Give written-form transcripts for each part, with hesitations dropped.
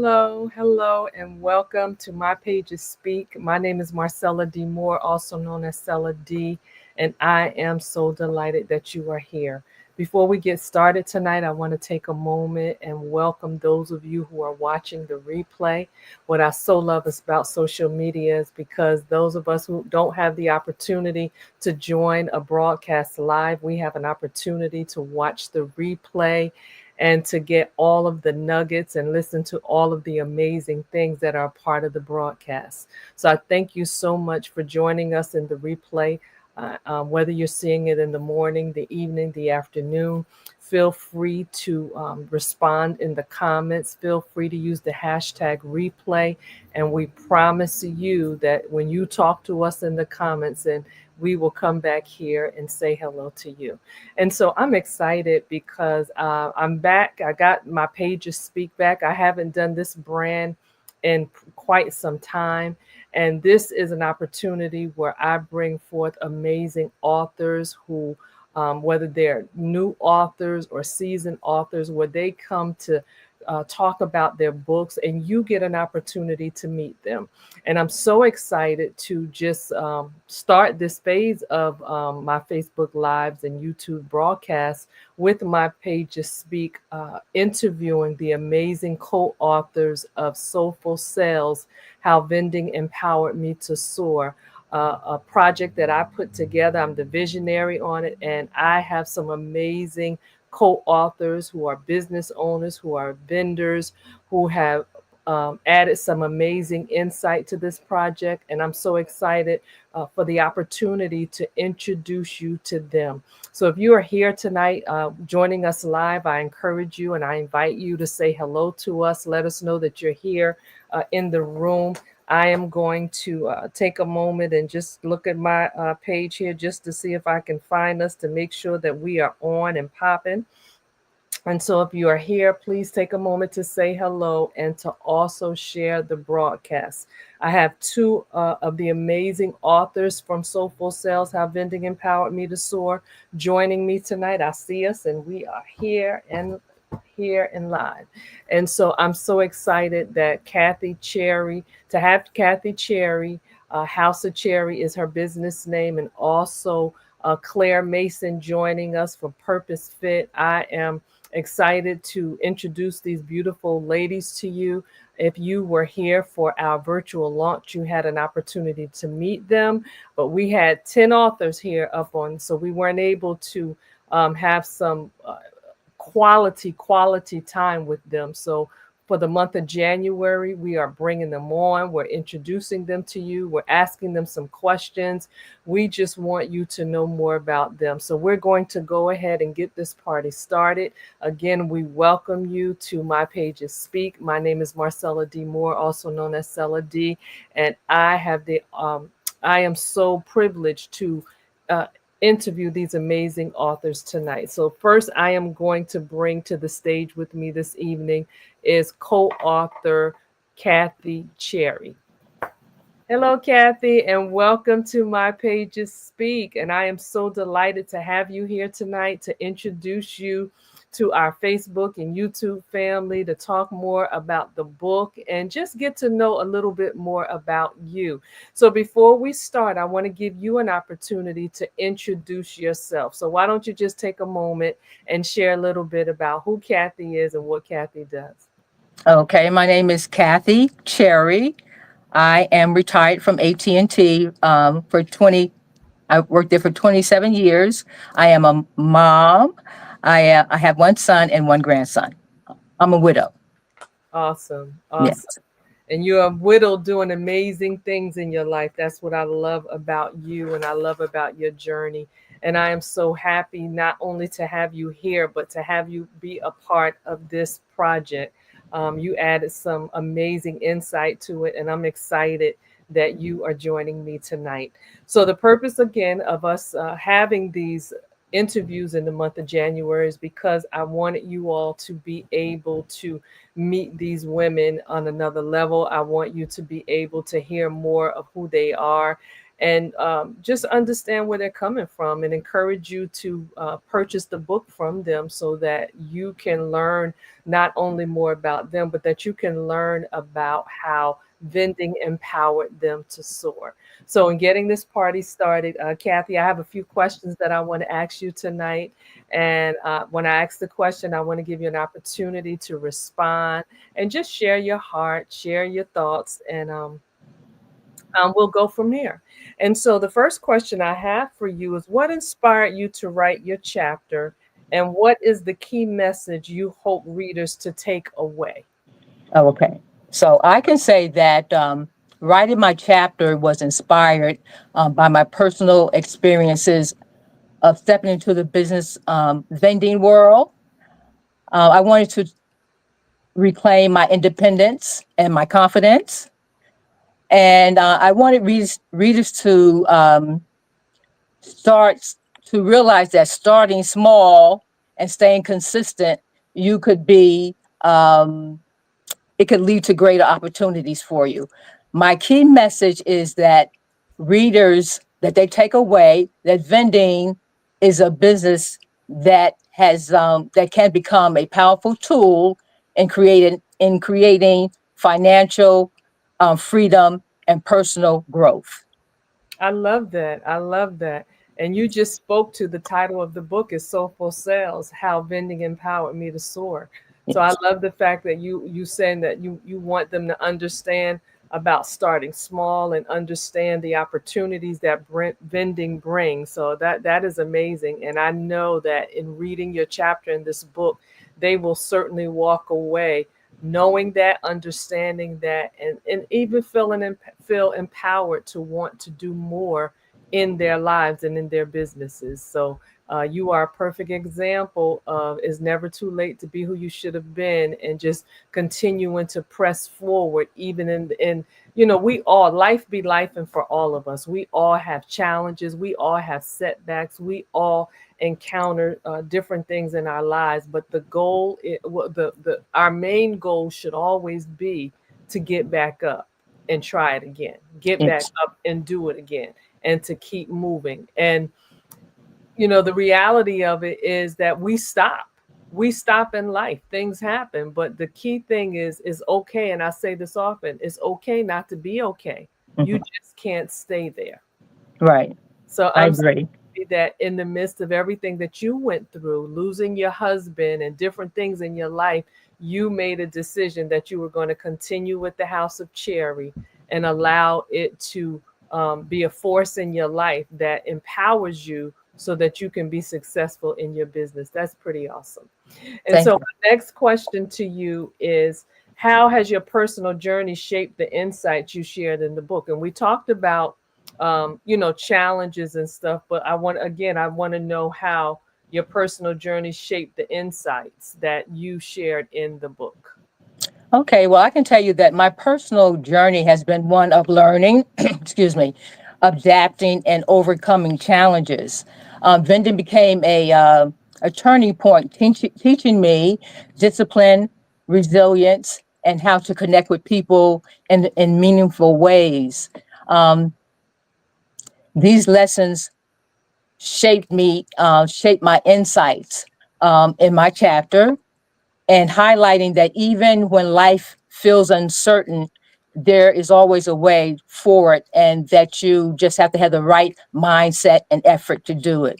Hello, and welcome to My Pages Speak. My name is Marcella D. Moore, also known as Cella D, and I am so delighted that you are here. Before we get started tonight, I want to take a moment and welcome those of you who are watching the replay. What I so love is about social media is because those of us who don't have the opportunity to join a broadcast live, we have an opportunity to watch the replay and to get all of the nuggets and listen to all of the amazing things that are part of the broadcast. So I thank you so much for joining us in the replay. Whether you're seeing it in the morning, the evening, the afternoon, feel free to respond in the comments. Feel free to use the hashtag replay. And we promise you that when you talk to us in the comments, and we will come back here and say hello to you. And so I'm excited because I'm back. I got my Pages Speak back. I haven't done this brand in quite some time. And this is an opportunity where I bring forth amazing authors who, whether they're new authors or seasoned authors, where they come to talk about their books and you get an opportunity to meet them. And I'm so excited to just start this phase of my Facebook Lives and YouTube broadcasts with My Pages Speak, interviewing the amazing co-authors of Soulful Sales, How Vending Empowered Me to Soar. A project that I put together. I'm the visionary on it, and I have some amazing co-authors who are business owners, who are vendors, who have added some amazing insight to this project. And I'm so excited for the opportunity to introduce you to them. So if you are here tonight joining us live, I encourage you and I invite you to say hello to us. Let us know that you're here in the room. I am going to take a moment and just look at my page here just to see if I can find us to make sure that we are on and popping. And so if you are here, please take a moment to say hello and to also share the broadcast. I have two of the amazing authors from Soulful Sales, How Vending Empowered Me to Soar, joining me tonight. I see us and we are here and live. And so I'm so excited that to have Kathy Cherry, House of Cherry is her business name, and also Claire Mason joining us from Purpose Fit. I am excited to introduce these beautiful ladies to you. If you were here for our virtual launch, you had an opportunity to meet them, but we had 10 authors here up on, so we weren't able to have some quality time with them. So for the month of January, we are bringing them on. We're introducing them to you. We're asking them some questions. We just want you to know more about them. So we're going to go ahead and get this party started. Again, we welcome you to My Pages Speak. My name is Marcella D. Moore, also known as Cella D. And I am so privileged to interview these amazing authors tonight. So first, I am going to bring to the stage with me this evening is co-author Kathy Cherry. Hello, Kathy, and welcome to My Pages Speak. And I am so delighted to have you here tonight to introduce you to our Facebook and YouTube family, to talk more about the book and just get to know a little bit more about you. So before we start, I want to give you an opportunity to introduce yourself. So why don't you just take a moment and share a little bit about who Kathy is and what Kathy does? Okay, my name is Kathy Cherry. I am retired from AT&T for 20. I worked there for 27 years. I am a mom. I have one son and one grandson. I'm a widow. Awesome. Awesome. Yes. And you're a widow doing amazing things in your life. That's what I love about you and I love about your journey. And I am so happy not only to have you here, but to have you be a part of this project. You added some amazing insight to it, and I'm excited that you are joining me tonight. So, the purpose again of us having these interviews in the month of January is because I wanted you all to be able to meet these women on another level. I want you to be able to hear more of who they are and just understand where they're coming from and encourage you to purchase the book from them so that you can learn not only more about them, but that you can learn about how vending empowered them to soar. So, in getting this party started, Kathy, I have a few questions that I want to ask you tonight. And when I ask the question, I want to give you an opportunity to respond and just share your heart, share your thoughts, and we'll go from there. And so, the first question I have for you is, what inspired you to write your chapter, and what is the key message you hope readers to take away? Oh, okay. So I can say that writing my chapter was inspired by my personal experiences of stepping into the business vending world. I wanted to reclaim my independence and my confidence. And I wanted readers to start to realize that starting small and staying consistent, you could be it could lead to greater opportunities for you. My key message is that readers that they take away that vending is a business that has that can become a powerful tool in creating financial freedom and personal growth. I love that. I love that. And you just spoke to the title of the book is Soulful Sales, How Vending Empowered Me to Soar. So I Yes. love the fact that you saying that you want them to understand about starting small and understand the opportunities that vending brings. So that is amazing. And I know that in reading your chapter in this book, they will certainly walk away knowing that, understanding that, and even feel empowered to want to do more in their lives and in their businesses. So you are a perfect example of it's never too late to be who you should have been, and just continuing to press forward even in we all, life be life, and for all of us, we all have challenges, we all have setbacks, we all encounter different things in our lives, but the goal the our main goal should always be to get back up and try it again, get back Yes. up and do it again, and to keep moving. And the reality of it is that we stop in life, things happen, but the key thing is okay. And I say this often, it's okay not to be okay, you Mhm. just can't stay there. Right. So I I'm so agree. happy that in the midst of everything that you went through, losing your husband and different things in your life, you made a decision that you were going to continue with the House of Cherry and allow it to be a force in your life that empowers you so that you can be successful in your business. That's pretty awesome. And Thank so, you. my next question to you is, how has your personal journey shaped the insights you shared in the book? And we talked about, challenges and stuff, but I want to know how your personal journey shaped the insights that you shared in the book. Okay, well, I can tell you that my personal journey has been one of learning, excuse me, adapting and overcoming challenges. Vending became a turning point, teaching me discipline, resilience, and how to connect with people in meaningful ways. Um, these lessons shaped my insights in my chapter, and highlighting that even when life feels uncertain, there is always a way forward, and that you just have to have the right mindset and effort to do it.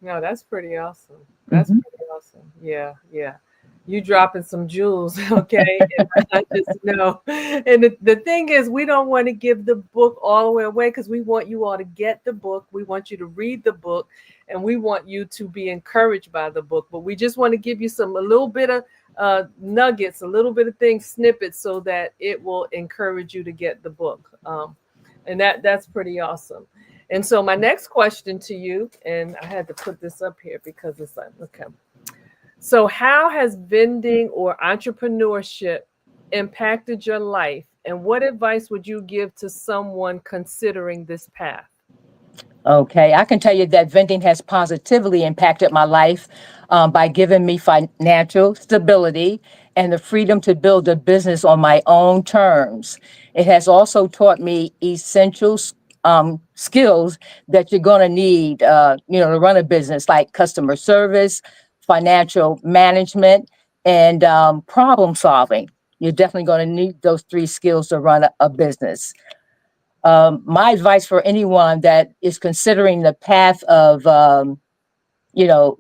No, that's pretty awesome. That's Mhm. pretty awesome. Yeah, yeah. You dropping some jewels, okay? And I just know. And the thing is, we don't want to give the book all the way away because we want you all to get the book. We want you to read the book, and we want you to be encouraged by the book. But we just want to give you a little bit of nuggets, a little bit of things, snippets, so that it will encourage you to get the book. And that's pretty awesome. And so my next question to you, and I had to put this up here because it's like, okay. So how has vending or entrepreneurship impacted your life? And what advice would you give to someone considering this path? Okay, I can tell you that vending has positively impacted my life by giving me financial stability and the freedom to build a business on my own terms. It has also taught me skills that you're going to need, to run a business, like customer service, financial management, and problem solving. You're definitely going to need those three skills to run a business. My advice for anyone that is considering the path of, you know,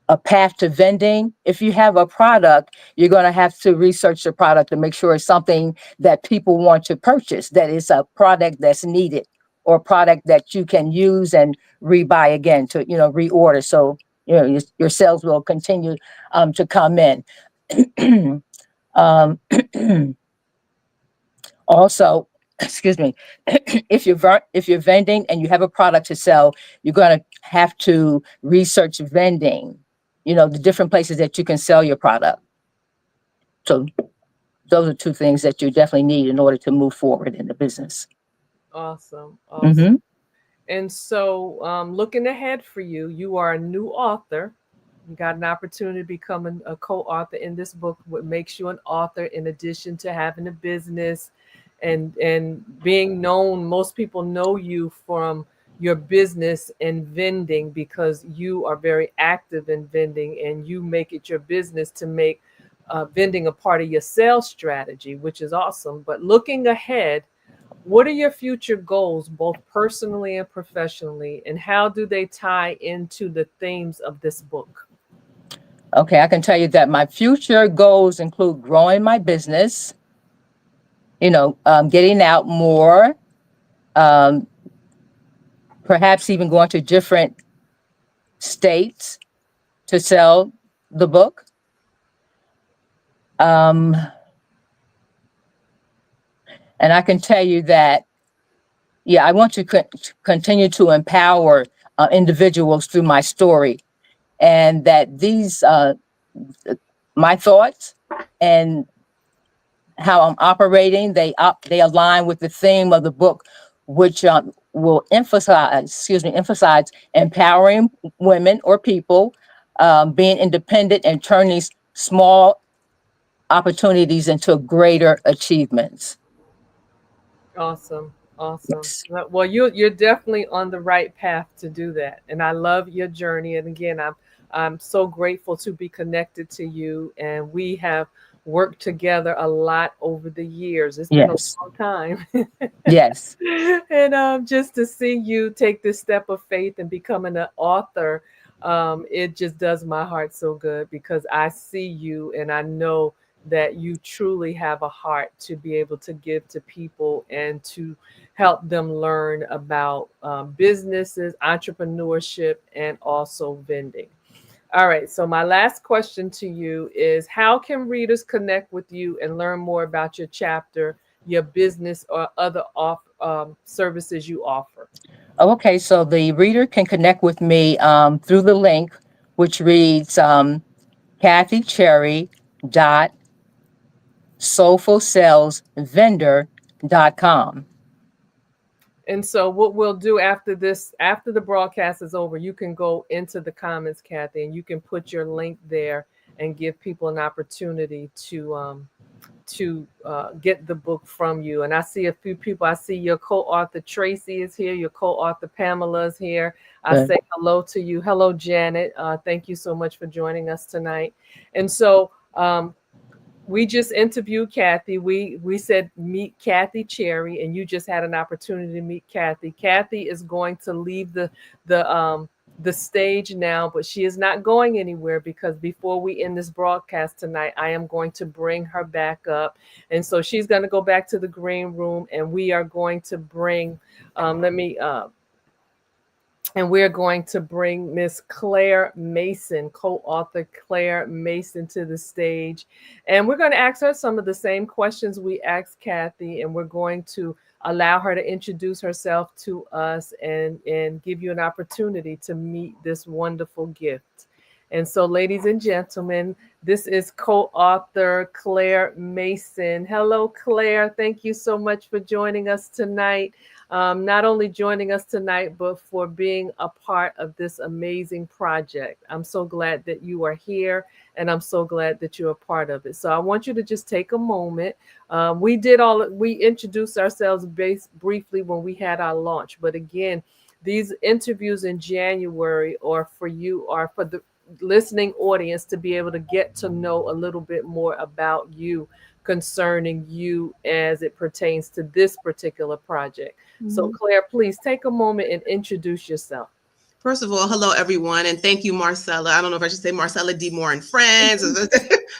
a path to vending. If you have a product, you're going to have to research the product to make sure it's something that people want to purchase, that it's a product that's needed, or a product that you can use and rebuy again, to, reorder. So, your sales will continue to come in. um, Also, excuse me, if you're vending and you have a product to sell, you're going to have to research vending, the different places that you can sell your product. So those are two things that you definitely need in order to move forward in the business. Awesome. Awesome. Hmm. And so, looking ahead for you, you are a new author. You got an opportunity to become a co-author in this book. What makes you an author, in addition to having a business and being known? Most people know you from your business and vending, because you are very active in vending, and you make it your business to make vending a part of your sales strategy, which is awesome. But looking ahead, what are your future goals, both personally and professionally, and how do they tie into the themes of this book? Okay, I can tell you that my future goals include growing my business, getting out more, um, perhaps even going to different states to sell the book. Um, and I can tell you that, yeah, I want to continue to empower individuals through my story, and that these my thoughts and how I'm operating, they align with the theme of the book, which will emphasize empowering women or people, being independent and turning small opportunities into greater achievements. Awesome. Awesome. Yes. Well, you're definitely on the right path to do that. And I love your journey. And again, I'm so grateful to be connected to you. And we have worked together a lot over the years. It's been a Yes. long time. Yes. And just to see you take this step of faith and becoming an author, it just does my heart so good, because I see you and I know that you truly have a heart to be able to give to people and to help them learn about businesses, entrepreneurship, and also vending. All right, so my last question to you is, how can readers connect with you and learn more about your chapter, your business, or other services you offer? Okay, so the reader can connect with me through the link, which reads Kathy Cherry dot soulfulsalesvendor.com. And so what we'll do after this, after the broadcast is over, you can go into the comments, Kathy, and you can put your link there and give people an opportunity to get the book from you. And I see a few people. I see your co-author Tracy is here. Your co-author Pamela is here. I Good. say hello to you. Hello, Janet. Thank you so much for joining us tonight. And so, we just interviewed Kathy. We said meet Kathy Cherry, and you just had an opportunity to meet Kathy. Kathy is going to leave the stage now, but she is not going anywhere, because before we end this broadcast tonight, I am going to bring her back up, and so she's going to go back to the green room, and we are going to bring. Let me and we're going to bring Miss Claire Mason, co-author Claire Mason, to the stage. And we're going to ask her some of the same questions we asked Kathy, and we're going to allow her to introduce herself to us and give you an opportunity to meet this wonderful gift. And so, ladies and gentlemen, this is co-author Claire Mason. Hello, Claire. Thank you so much for joining us tonight. not only joining us tonight, but for being a part of this amazing project. I'm so glad that you are here, and I'm so glad that you're a part of it. So I want you to just take a moment. We introduced ourselves briefly when we had our launch, but again, these interviews in January are for the listening audience to be able to get to know a little bit more about you concerning you as it pertains to this particular project. So, Mhm. Claire, please take a moment and introduce yourself. First of all, hello everyone, and thank you, Marcella. I don't know if I should say Marcella D. Moore and Friends.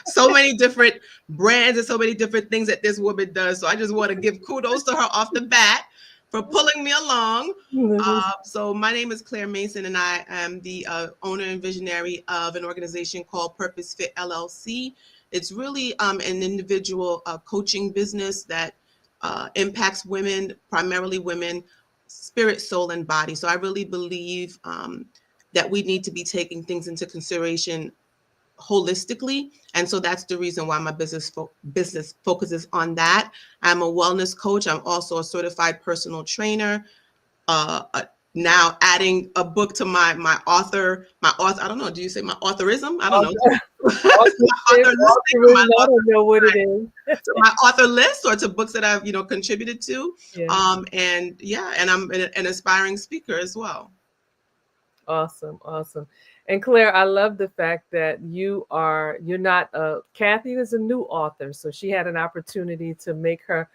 So many different brands and so many different things that this woman does. So I just want to give kudos to her off the bat for pulling me along. So my name is Claire Mason, and I am the owner and visionary of an organization called Purpose Fit LLC. It's really an individual coaching business that impacts women, primarily women, spirit, soul, and body. So I really believe that we need to be taking things into consideration holistically, and so that's the reason why my business focuses on that. I'm a wellness coach. I'm also a certified personal trainer. Uh, uh, Now adding a book to my author. I don't know. Do you say my authorism? I don't know. My Authorship, author listing or my authorism, I author don't know what it is. to my author list or to books that I've contributed to. Yeah. And yeah, and I'm an aspiring speaker as well. Awesome, awesome. And Claire, I love the fact that you're not Kathy is a new author, so she had an opportunity to make her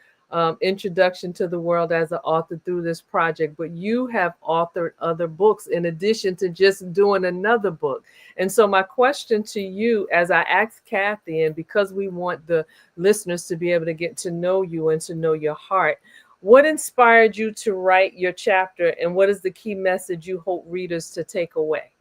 introduction to the world as an author through this project, but you have authored other books in addition to just doing another book. And so my question to you, as I asked Kathy, and because we want the listeners to be able to get to know you and to know your heart, what inspired you to write your chapter, and what is the key message you hope readers to take away?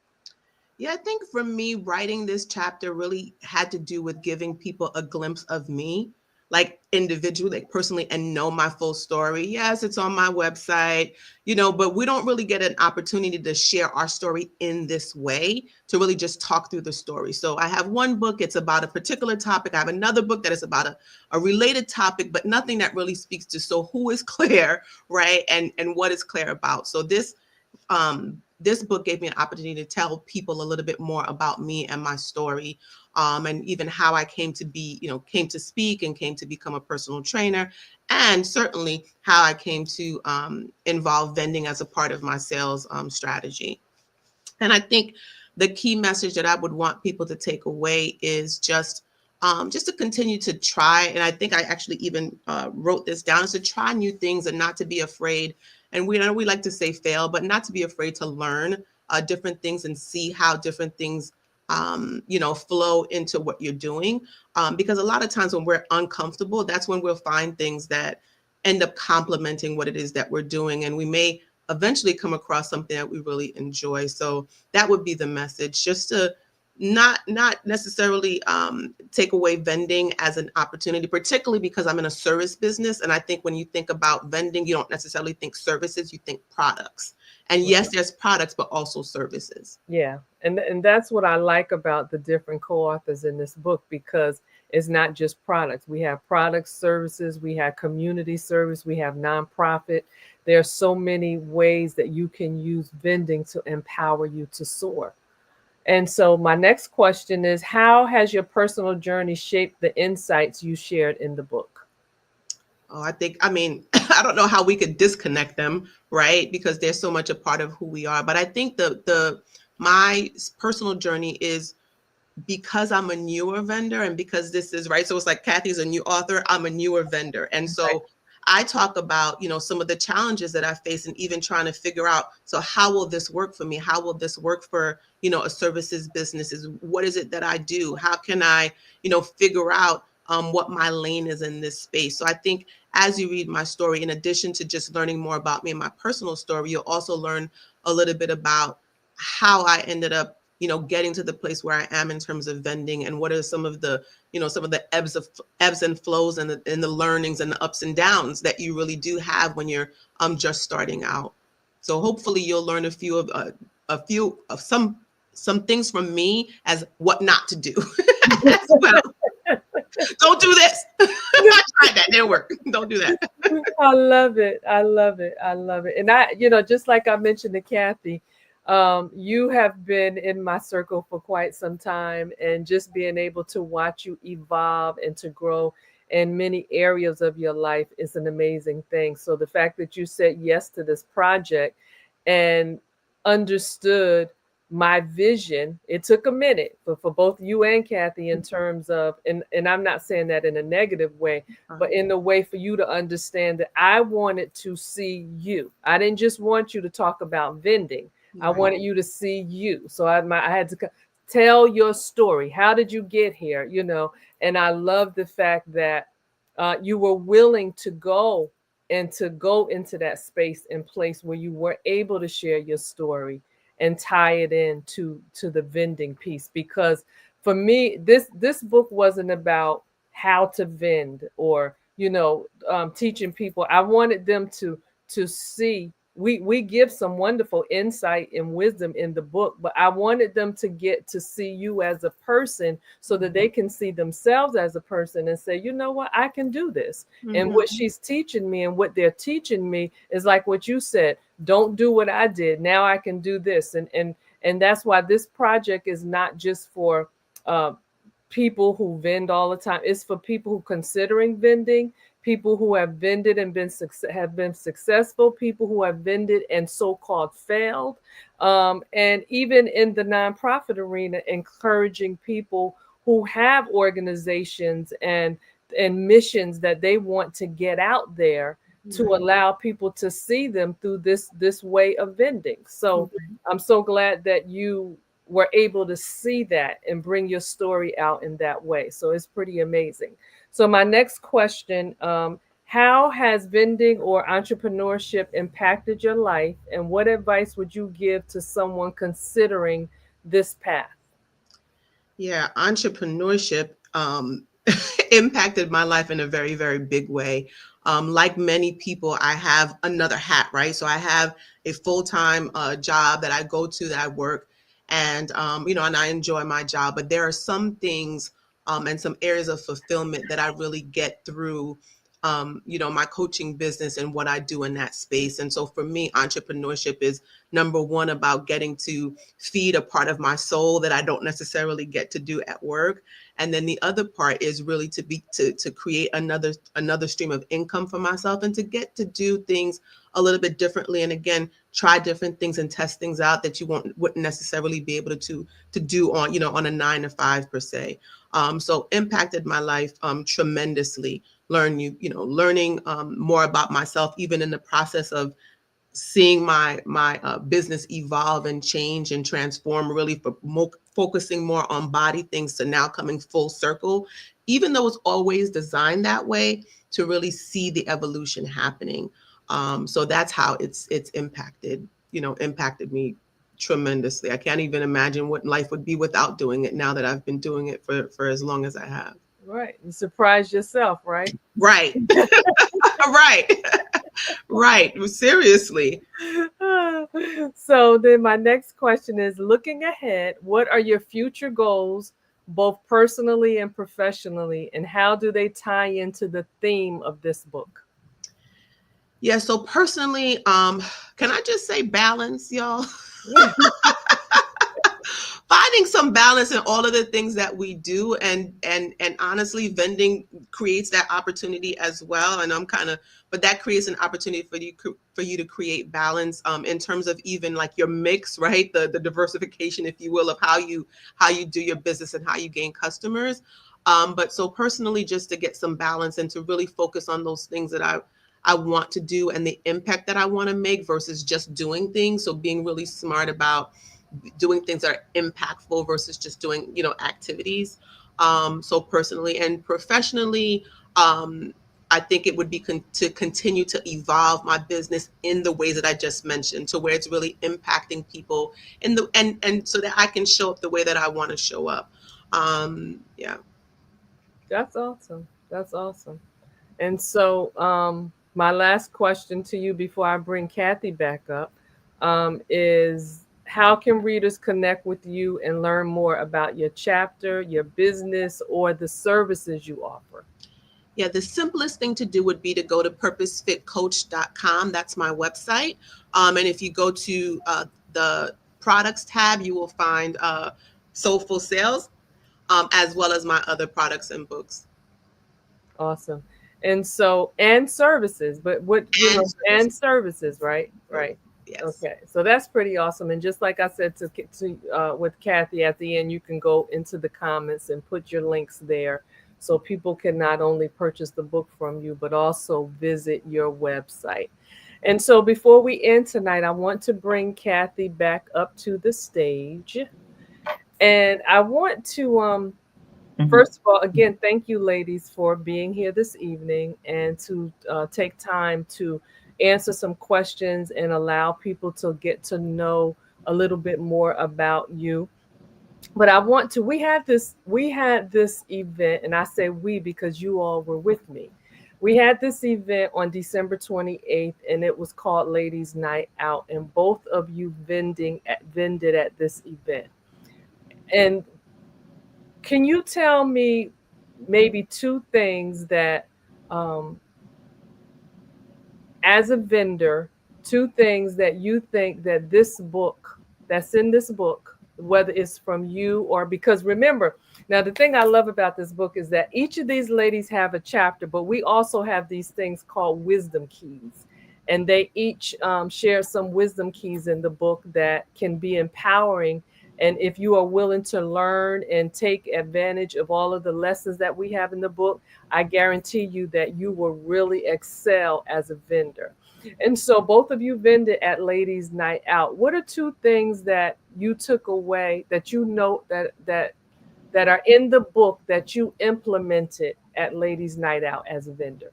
Yeah, I think for me, writing this chapter really had to do with giving people a glimpse of me, like individually, like personally, and know my full story. Yes, it's on my website, but we don't really get an opportunity to share our story in this way, to really just talk through the story. So I have one book, it's about a particular topic. I have another book that is about a related topic, but nothing that really speaks to, so who is Claire, right? And what is Claire about? So this book gave me an opportunity to tell people a little bit more about me and my story, and even how I came to speak and came to become a personal trainer, and certainly how I came to involve vending as a part of my sales strategy. And I think the key message that I would want people to take away is just to continue to try. And I think I actually even wrote this down, is to try new things and not to be afraid. And we know we like to say fail, but not to be afraid to learn different things and see how different things flow into what you're doing. Because a lot of times when we're uncomfortable, that's when we'll find things that end up complementing what it is that we're doing. And we may eventually come across something that we really enjoy. So that would be the message, just to not necessarily take away vending as an opportunity, particularly because I'm in a service business. And I think when you think about vending, you don't necessarily think services, you think products. And yes, there's products, but also services. Yeah, and that's what I like about the different co-authors in this book, because it's not just products. We have products, services, we have community service, we have nonprofit. There are so many ways that you can use vending to empower you to soar. And so my next question is, how has your personal journey shaped the insights you shared in the book? Oh, I mean, I don't know how we could disconnect them, right? Because they're so much a part of who we are. But I think my personal journey is, because I'm a newer vendor, and because this is right. So it's like Kathy's a new author, I'm a newer vendor. And Right. so I talk about, some of the challenges that I face, and even trying to figure out, so how will this work for me? How will this work for, a services business? Is what is it that I do? How can I, figure out what my lane is in this space? So I think as you read my story, in addition to just learning more about me and my personal story, you'll also learn a little bit about how I ended up, getting to the place where I am in terms of vending, and what are some of the ebbs and flows, and the learnings and the ups and downs that you really do have when you're just starting out. So hopefully you'll learn a few of some things from me as what not to do as well. Don't do this. I tried that. Didn't work. Don't do that. I love it. I love it. I love it. And just like I mentioned to Kathy, you have been in my circle for quite some time, and just being able to watch you evolve and to grow in many areas of your life is an amazing thing. So the fact that you said yes to this project and understood my vision, it took a minute for both you and Kathy in terms of, and I'm not saying that in a negative way, but in the way for you to understand that I wanted to see you. I didn't just want you to talk about vending. I Right. wanted you to see you. So I had to tell your story. How did you get here? And I love the fact that you were willing to go and to go into that space and place where you were able to share your story and tie it in to the vending piece. Because for me, this book wasn't about how to vend or teaching people. I wanted them to see. We give some wonderful insight and wisdom in the book, but I wanted them to get to see you as a person so that they can see themselves as a person and say, you know what, I can do this. And Mhm. what she's teaching me and what they're teaching me is like what you said, don't do what I did. Now I can do this. And that's why this project is not just for uh, people who vend all the time. It's for people who considering vending, people who have vended and have been successful, people who have vended and so-called failed, and even in the nonprofit arena, encouraging people who have organizations and missions that they want to get out there to Right. allow people to see them through this way of vending. So Right. I'm so glad that you were able to see that and bring your story out in that way. So it's pretty amazing. So my next question, how has vending or entrepreneurship impacted your life, and what advice would you give to someone considering this path? Yeah, entrepreneurship impacted my life in a very, very big way. Like many people, I have another hat, right? So I have a full-time job that I go to, that I work, and and I enjoy my job. But there are some things and some areas of fulfillment that I really get through my coaching business and what I do in that space. And so for me, entrepreneurship is number one about getting to feed a part of my soul that I don't necessarily get to do at work. And then the other part is really to create another stream of income for myself and to get to do things a little bit differently. And again, try different things and test things out that you wouldn't necessarily be able to do on a 9 to 5 per se. So impacted my life tremendously. Learning more about myself, even in the process of seeing my business evolve and change and transform, really focusing more on body things to now coming full circle, even though it's always designed that way, to really see the evolution happening. So that's how it's impacted me tremendously. I can't even imagine what life would be without doing it, now that I've been doing it for as long as I have. Right. You surprise yourself, right? Right. Right. Right. Seriously. So then my next question is, looking ahead, what are your future goals, both personally and professionally, and how do they tie into the theme of this book? Yeah, so personally, can I just say balance, y'all? Finding some balance in all of the things that we do, and honestly, vending creates that opportunity as well. And but that creates an opportunity for you to create balance in terms of even like your mix, right? The diversification, if you will, of how you do your business and how you gain customers. But so personally, just to get some balance and to really focus on those things that I want to do and the impact that I want to make versus just doing things. So being really smart about doing things that are impactful versus just doing activities. So personally and professionally, I think it would be to continue to evolve my business in the ways that I just mentioned, to where it's really impacting people in the and so that I can show up the way that I want to show up. Yeah. That's awesome. That's awesome. And so, my last question to you before I bring Kathy back up is, how can readers connect with you and learn more about your chapter, your business, or the services you offer? Yeah, the simplest thing to do would be to go to purposefitcoach.com. That's my website. And if you go to the products tab, you will find Soulful Sales, as well as my other products and books Awesome. And so, and services, but what, you and know, services. and services, right? So, Right. yes. Okay. So that's pretty awesome. And just like I said with Kathy at the end, you can go into the comments and put your links there so people can not only purchase the book from you, but also visit your website. And so before we end tonight, I want to bring Kathy back up to the stage. And I want to Mhm. first of all, again, thank you, ladies, for being here this evening and to take time to answer some questions and allow people to get to know a little bit more about you. But I want to, we had this event, and I say we because you all were with me. We had this event on December 28th, and it was called Ladies Night Out, and both of you vended at this event. And can you tell me maybe two things that, um, as a vendor, two things that you think that this book, that's in this book, whether it's from you or because remember, now the thing I love about this book is that each of these ladies have a chapter, but we also have these things called wisdom keys. And they each share some wisdom keys in the book that can be empowering. And if you are willing to learn and take advantage of all of the lessons that we have in the book, I guarantee you that you will really excel as a vendor. And so both of you vended at Ladies Night Out. What are two things that you took away that you know that are in the book that you implemented at Ladies Night Out as a vendor?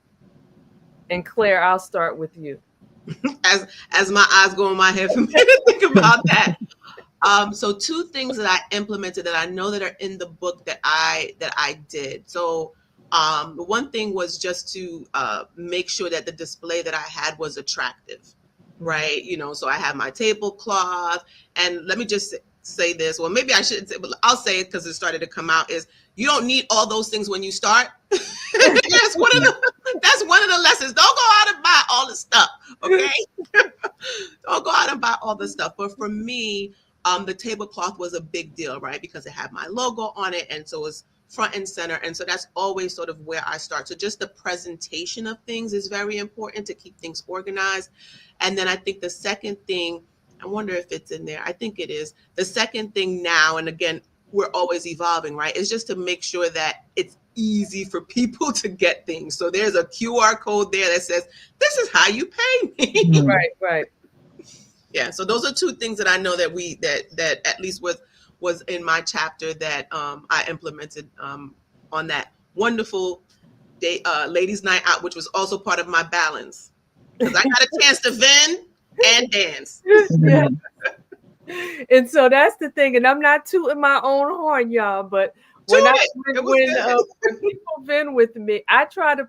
And Claire, I'll start with you. As my eyes go in my head for me to think about that. So two things that I implemented that I know that are in the book that I did. So the one thing was just to make sure that the display that I had was attractive, Mhm. right? So I have my tablecloth, and let me just say this. Well, maybe I shouldn't say, but I'll say it because it started to come out. Is you don't need all those things when you start. That's one of the lessons. Don't go out and buy all the stuff, okay? Don't go out and buy all the stuff. But for me, the tablecloth was a big deal, right? Because it had my logo on it, and so it's front and center. And so that's always sort of where I start. So just the presentation of things is very important to keep things organized. And then I think the second thing, I wonder if it's in there. I think it is. The second thing now, and again, we're always evolving, right? Is just to make sure that it's easy for people to get things. So there's a QR code there that says, this is how you pay me. Mhm. Right, right. Yeah, so those are two things that I know that that at least was in my chapter that I implemented on that wonderful day, ladies night out, which was also part of my balance because I got a chance to vend and dance. Yeah. Mhm. And so that's the thing, and I'm not tooting my own horn, y'all, but Do when I it. It was good. when people vend with me, I try to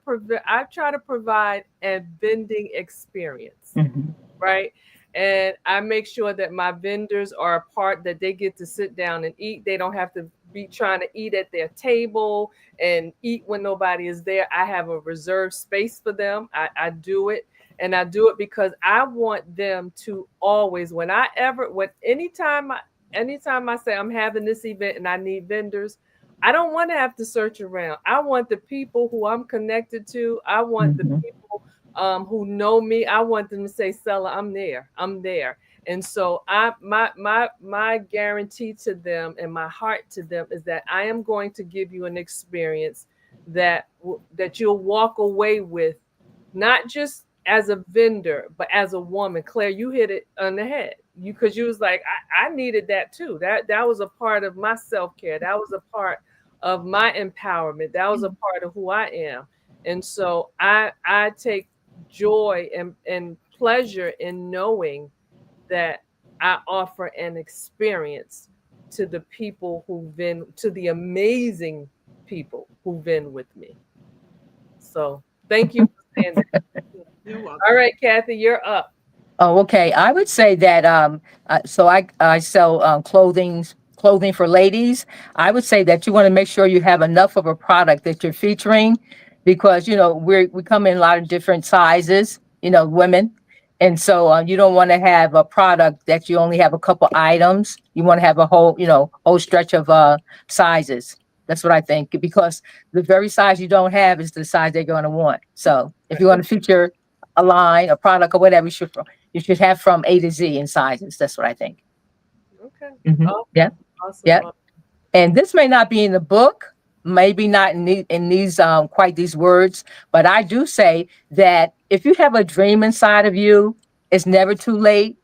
provide a vending experience, Mhm. right? And I make sure that my vendors are a part that they get to sit down and eat. They don't have to be trying to eat at their table and eat when nobody is there. I have a reserved space for them. I do it. And I do it because I want them to always, anytime I say I'm having this event and I need vendors, I don't want to have to search around. I want the people who I'm connected to. I want the Mhm. people who know me. I want them to say, Stella, I'm there. I'm there. And so my guarantee to them and my heart to them is that I am going to give you an experience that you'll walk away with, not just as a vendor, but as a woman. Claire, you hit it on the head. Because you was like, I needed that too. That was a part of my self-care. That was a part of my empowerment. That was a part of who I am. And so I take joy and pleasure in knowing that I offer an experience to the people who vend, to the amazing people who vend with me. So thank you for saying that. You're All welcome. right, Kathy, you're up. Oh, okay. I would say that so I sell clothing for ladies. I would say that you want to make sure you have enough of a product that you're featuring, because we come in a lot of different sizes, women, and so you don't want to have a product that you only have a couple items. You want to have a whole stretch of sizes. That's what I think, because the very size you don't have is the size they're going to want. So if you want to feature a line, a product, or whatever, you should have from A to Z in sizes. That's what I think. Okay. Hmm. Awesome. Yeah, Awesome. yeah. And this may not be in the book, maybe not in these quite these words, but I do say that if you have a dream inside of you, it's never too late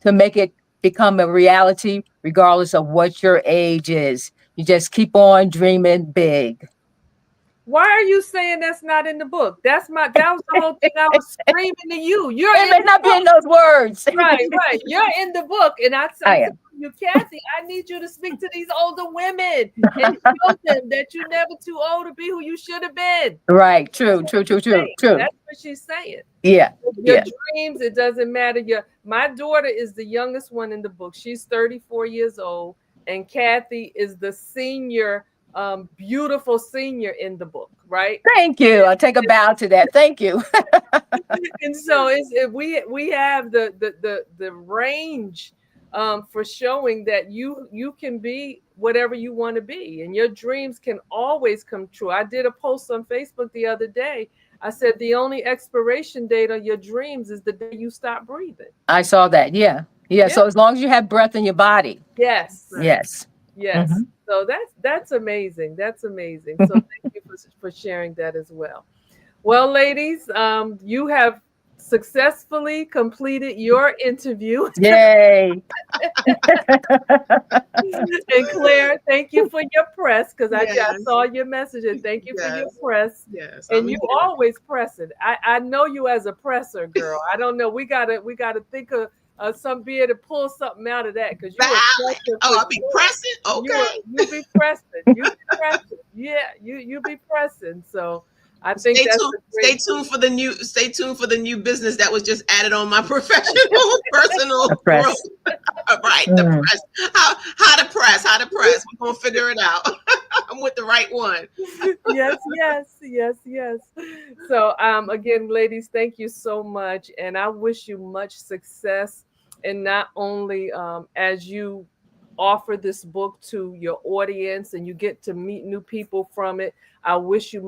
to make it become a reality, regardless of what your age is. You just keep on dreaming big. Why are you saying that's not in the book? That was the whole thing I was screaming to you. You're It in may the not be book. in those words. Right, right. You're in the book. And I'm I telling am. you, Kathy, I need you to speak to these older women and show them that you're never too old to be who you should have been. Right. That's True. what True. True. she's True. saying. True. That's what she's saying. Yeah. Your Yeah. dreams, it doesn't matter. My daughter is the youngest one in the book. She's 34 years old, and Kathy is the senior, beautiful senior in the book, right? Thank you. I'll take a bow to that. Thank you. And so we have the range, for showing that you can be whatever you want to be, and your dreams can always come true. I did a post on Facebook the other day. I said the only expiration date on your dreams is the day you stop breathing. I saw that. Yeah. Yeah. Yeah. So as long as you have breath in your body. Yes. Right. Yes. Yes. Hmm. So that's amazing. That's amazing. So thank you for sharing that as well. Well, ladies, you have successfully completed your interview. Yay. And Claire, thank you for your press, because I Yes. saw your message, and thank you for your Yes. press. Yes. I'm And you here. always press it. I know you as a presser, girl. I don't know. We gotta think of some be able to pull something out of that, because you were Valid. pressing Oh, for I'll be sure. pressing. Okay. You be pressing. You be pressing. Yeah, you be pressing. So I think Stay that's tuned. a Stay great tuned for the new. Stay tuned for the new business that was just added on my professional, personal The growth. press. Right, the Mm. press. How to press? How to press? We're gonna figure it out. I'm with the right one. yes, yes, yes, yes. So, again, ladies, thank you so much, and I wish you much success. And not only as you offer this book to your audience, and you get to meet new people from it, I wish you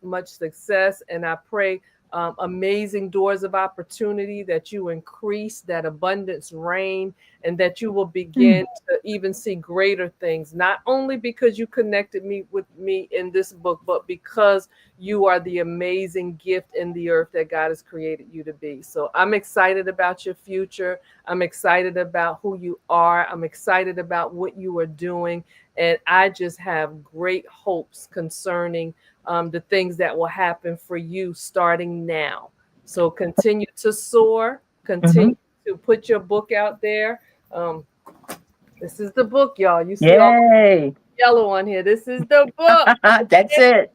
much success, and I pray amazing doors of opportunity, that you increase, that abundance reign, and that you will begin to even see greater things, not only because you connected me with me in this book, but because you are the amazing gift in the earth that God has created you to be. So I'm excited about your future. I'm excited about who you are. I'm excited about what you are doing. And I just have great hopes concerning the things that will happen for you starting now. So continue to soar, Hmm. continue to put your book out there. Um, this is the book, y'all. You see all Yay. the yellow on here. This is the book. That's it.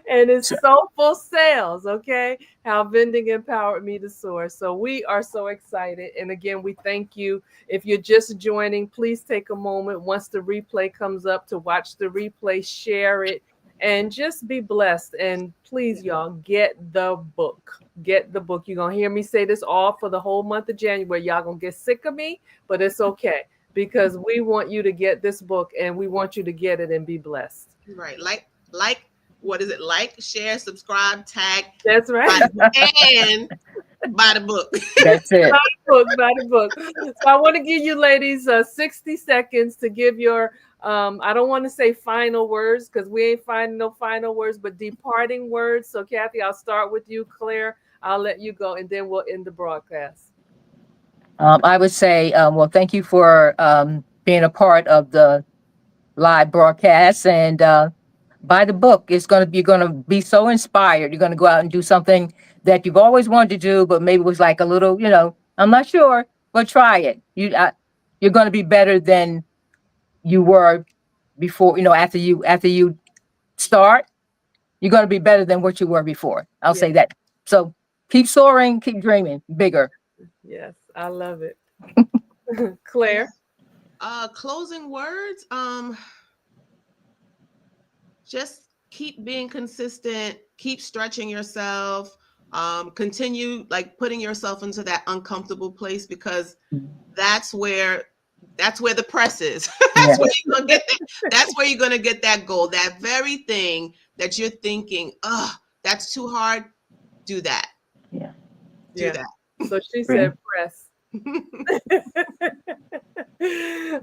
And it's Soulful Sales, okay? How vending empowered me to soar. So we are so excited. And again, we thank you. If you're just joining, please take a moment once the replay comes up to watch the replay, share it, and just be blessed. And please, y'all, get the book. Get the book. You're going to hear me say this all for the whole month of January. Y'all going to get sick of me, but it's okay, because we want you to get this book, and we want you to get it and be blessed. Right. Like. What is it? Like, share, subscribe, tag, That's buy right. the book, and buy the book. That's it. By the book. So I want to give you ladies 60 seconds to give your I don't want to say final words, because we ain't finding no final words, but departing words. So Kathy, I'll start with you. Claire, I'll let you go, and then we'll end the broadcast. I would say, well, thank you for being a part of the live broadcast, and buy the book. You're going to be so inspired. You're going to go out and do something that you've always wanted to do, but maybe was like a little, I'm not sure, but try it. You're going to be better than you were before. After you start, you're going to be better than what you were before. I'll Yeah. say that. So keep soaring, keep dreaming bigger. Yes, I love it. Claire. Closing words. Just keep being consistent, keep stretching yourself, continue like putting yourself into that uncomfortable place, because that's where the press is. Yeah. That's where you're gonna get that's where you're gonna get that goal. That very thing that you're thinking, oh, that's too hard. Do that. Yeah. Do Yeah. that. So she said Dream. press.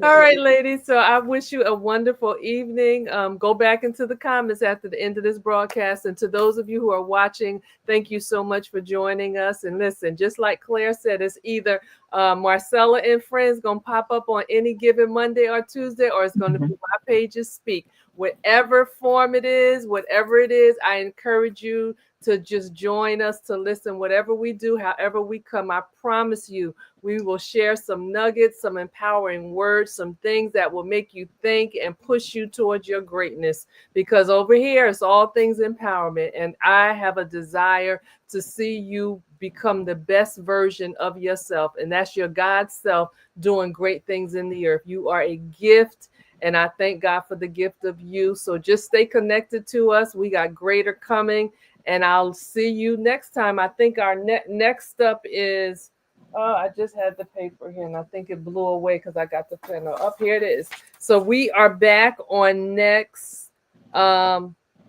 All right, ladies. So I wish you a wonderful evening. Go back into the comments after the end of this broadcast. And to those of you who are watching, thank you so much for joining us. And listen, just like Claire said, it's either Marcella and Friends going to pop up on any given Monday or Tuesday, or it's going to be My Pages Speak. Whatever form it is, whatever it is, I encourage you to just join us to listen. Whatever we do, however we come, I promise you, we will share some nuggets, some empowering words, some things that will make you think and push you towards your greatness. Because over here, it's all things empowerment. And I have a desire to see you become the best version of yourself. And that's your God self doing great things in the earth. You are a gift. And I thank God for the gift of you. So just stay connected to us. We got greater coming. And I'll see you next time. I think our next up is, oh, I just had the paper here and I think it blew away because I got the pen up. Here it is. So we are back on next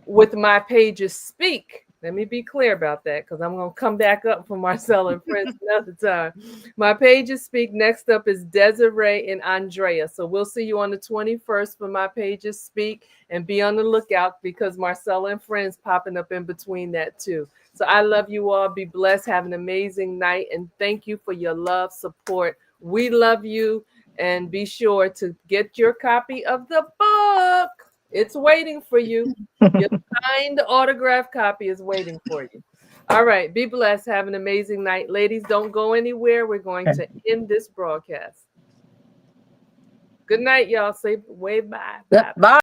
with My Pages Speak. Let me be clear about that because I'm going to come back up for Marcella and Friends another time. My Pages Speak. Next up is Desiree and Andrea. So we'll see you on the 21st for My Pages Speak, and be on the lookout because Marcella and Friends popping up in between that too. So I love you all. Be blessed. Have an amazing night. And thank you for your love, support. We love you. And be sure to get your copy of the book. It's waiting for you. Your signed autograph copy is waiting for you. All right. Be blessed. Have an amazing night. Ladies, don't go anywhere. We're going to end this broadcast. Good night, y'all. Say wave bye. Bye. Bye.